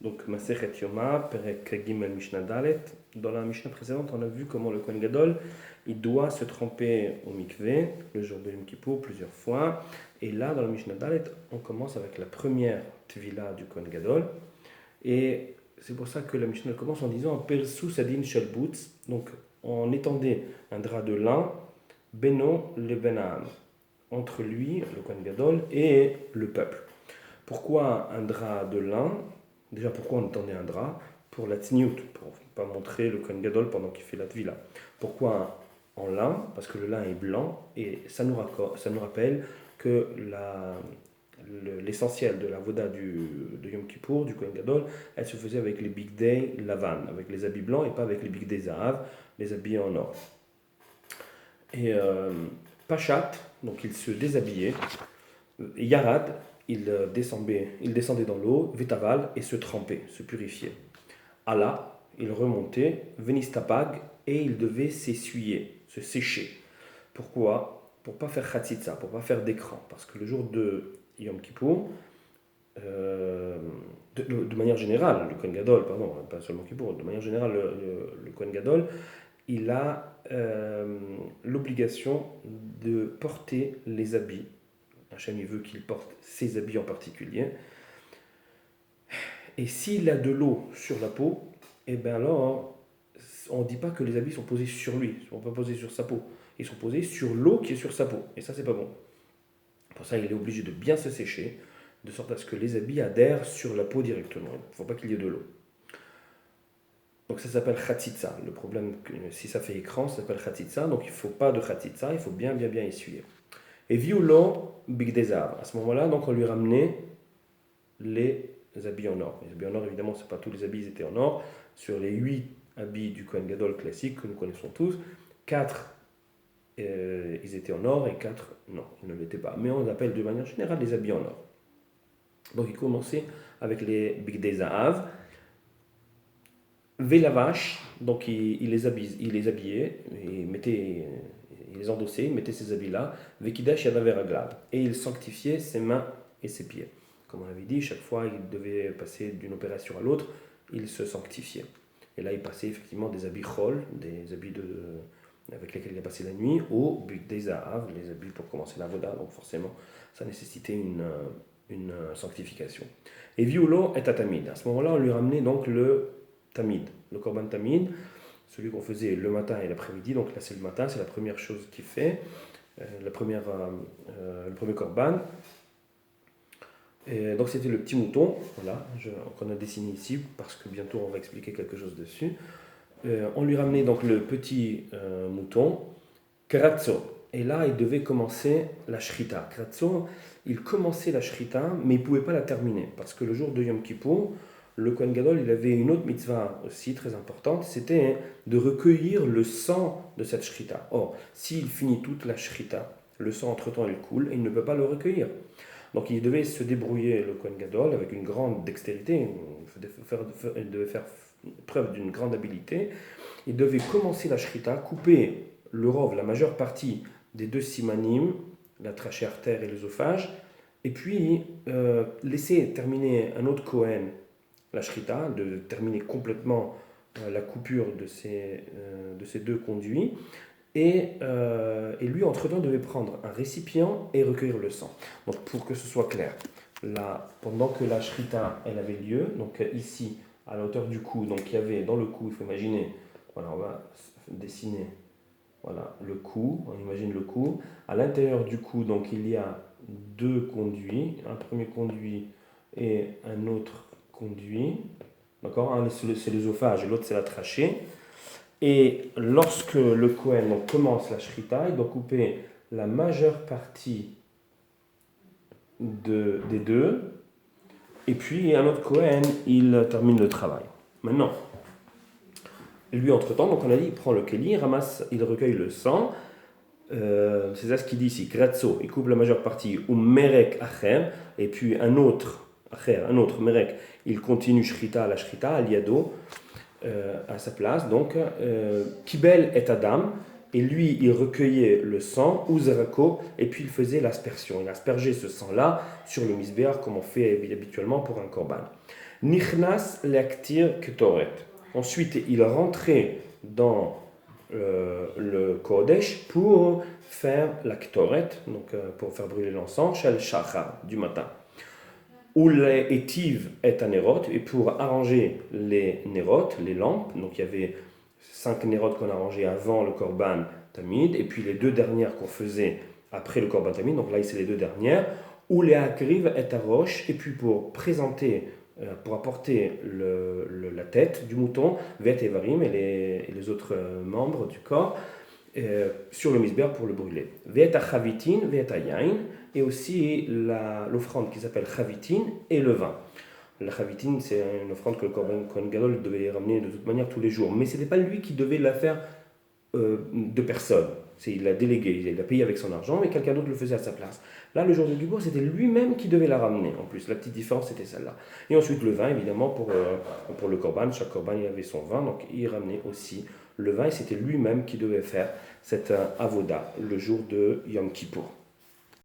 Donc, Masechet Yoma, Perek Gimel Mishnah Dalet. Dans la Mishnah précédente, on a vu comment le Kohen Gadol, il doit se tremper au mikvé le jour de Yom Kippour plusieurs fois. Et là, dans la Mishnah Dalet, on commence avec la première tvila du Kohen Gadol. Et c'est pour ça que la Mishnah commence en disant Persu Sadin Shalbutz. Donc, on étendait un drap de lin, Beno le Benam, entre lui, le Kohen Gadol, et le peuple. Pourquoi un drap de lin? Déjà, pourquoi on étendait un drap? Pour la tzniut, pour ne pas montrer le Kohen Gadol pendant qu'il fait la tvila. Pourquoi en lin? Parce que le lin est blanc et ça nous rappelle que l'essentiel de la voda de Yom Kippour, du Kohen Gadol, elle se faisait avec les bigdei lavan, avec les habits blancs et pas avec les bigdei zahav, les habits en or. Et Pachat, donc il se déshabillait, Yarad, il descendait dans l'eau, Vetaval, et se trempait, se purifiait. Allah, il remontait, Venistapag, et il devait s'essuyer, se sécher. Pourquoi? Pour ne pas faire khatsitsa, pour ne pas faire d'écran. Parce que le jour de Yom Kippour, de manière générale, le Kohen Gadol, pardon, pas seulement Kippour, de manière générale, le Kohen Gadol, il a l'obligation de porter les habits. Hachem, il veut qu'il porte ses habits en particulier. Et s'il a de l'eau sur la peau, eh bien alors, on ne dit pas que les habits sont posés sur lui, ils ne sont pas posés sur sa peau. Ils sont posés sur l'eau qui est sur sa peau. Et ça, c'est pas bon. Pour ça, il est obligé de bien se sécher, de sorte à ce que les habits adhèrent sur la peau directement. Il ne faut pas qu'il y ait de l'eau. Donc ça s'appelle khatsitsa. Le problème, si ça fait écran, ça s'appelle khatsitsa. Donc il ne faut pas de khatsitsa, il faut bien essuyer. Et viulo bigdezar. À ce moment-là, donc on lui ramenait les habits en or. Les habits en or, évidemment, c'est pas tous les habits, ils étaient en or. Sur les 8 habits du Kohen Gadol classique que nous connaissons tous, 4 ils étaient en or et 4 non, ils ne l'étaient pas. Mais on appelle de manière générale les habits en or. Donc il commençait avec les bigdei zahav, Velavash, donc il les habillait, il les endossait, il mettait ces habits-là, Vekidash Yadav Raglav, et il sanctifiait ses mains et ses pieds. Comme on l'avait dit, chaque fois il devait passer d'une opération à l'autre, il se sanctifiait. Et là il passait effectivement des habits chol, des habits avec lesquels il a passé la nuit, aux bigdei zahav, les habits pour commencer la voda, donc forcément ça nécessitait une sanctification. Et viulo et tatamid. À ce moment-là, on lui ramenait donc le tamid, le korban tamid, celui qu'on faisait le matin et l'après-midi. Donc là, c'est le matin, c'est la première chose qu'il fait, le premier korban. Et donc c'était le petit mouton, voilà, qu'on a dessiné ici, parce que bientôt on va expliquer quelque chose dessus. On lui ramenait donc le petit mouton, Kratzo. Et là, il devait commencer la shrita. Kratzo, il commençait la shrita, mais il ne pouvait pas la terminer. Parce que le jour de Yom Kippour, le Kohen Gadol, il avait une autre mitzvah aussi très importante, c'était de recueillir le sang de cette shrita. Or, s'il finit toute la shrita, le sang entre-temps il coule et il ne peut pas le recueillir. Donc il devait se débrouiller, le Kohen Gadol, avec une grande dextérité, il devait faire preuve d'une grande habileté. Il devait commencer la shrita, couper le rov, la majeure partie des 2 simanim, la trachée artère et l'œsophage, et puis laisser terminer un autre Kohen la shrita, de terminer complètement la coupure de ces 2 conduits, et lui, entre-temps, devait prendre un récipient et recueillir le sang. Donc, pour que ce soit clair, là, pendant que la shrita, elle avait lieu, donc ici, à la hauteur du cou, donc il y avait dans le cou, il faut imaginer, voilà, on va dessiner, voilà, le cou, on imagine le cou. À l'intérieur du cou, donc il y a 2 conduits, un premier conduit et un autre conduit, d'accord, un c'est l'œsophage et l'autre c'est la trachée. Et lorsque le Kohen commence la shrita, il doit couper la majeure partie des 2, et puis un autre Kohen, il termine le travail. Maintenant, lui entre-temps, donc on a dit, il prend le keli, il recueille le sang, c'est ça ce qu'il dit ici, Gratzo, il coupe la majeure partie, ou Merek Acher, et puis un autre Merek, il continue Shrita, la Shrita, Aliado, à sa place, donc Kibel et Adam, et lui il recueillait le sang, ou Zerako, et puis il faisait l'aspersion, il aspergeait ce sang-là sur le misbéar, comme on fait habituellement pour un korban. Nichnas leaktir ketoret. Ensuite, il rentrait dans le Kodesh pour faire la Ketoret, donc pour faire brûler l'encens, Shel Shachar, du matin. Ou les Etiv et Anerot, et pour arranger les Nerot, les lampes, donc il y avait 5 Nerot qu'on arrangeait avant le Korban Tamid, et puis les 2 dernières qu'on faisait après le Korban Tamid, donc là c'est les 2 dernières, ou les Akriv et Arosh, et puis pour présenter, pour apporter la tête du mouton, Vet et Varim et les autres membres du corps, sur le misber pour le brûler. Vet Chavitin, Vet Yain, et aussi l'offrande qui s'appelle Chavitin et le vin. La Chavitin, c'est une offrande que le Kohen Gadol devait ramener de toute manière tous les jours, mais ce n'était pas lui qui devait la faire de personne. Il l'a délégué, il l'a payé avec son argent, mais quelqu'un d'autre le faisait à sa place. Là, le jour du Kippour, c'était lui-même qui devait la ramener. En plus, la petite différence, c'était celle-là. Et ensuite, le vin, évidemment, pour le Korban. Chaque Korban, il avait son vin, donc il ramenait aussi le vin, et c'était lui-même qui devait faire cette avoda le jour de Yom Kippour.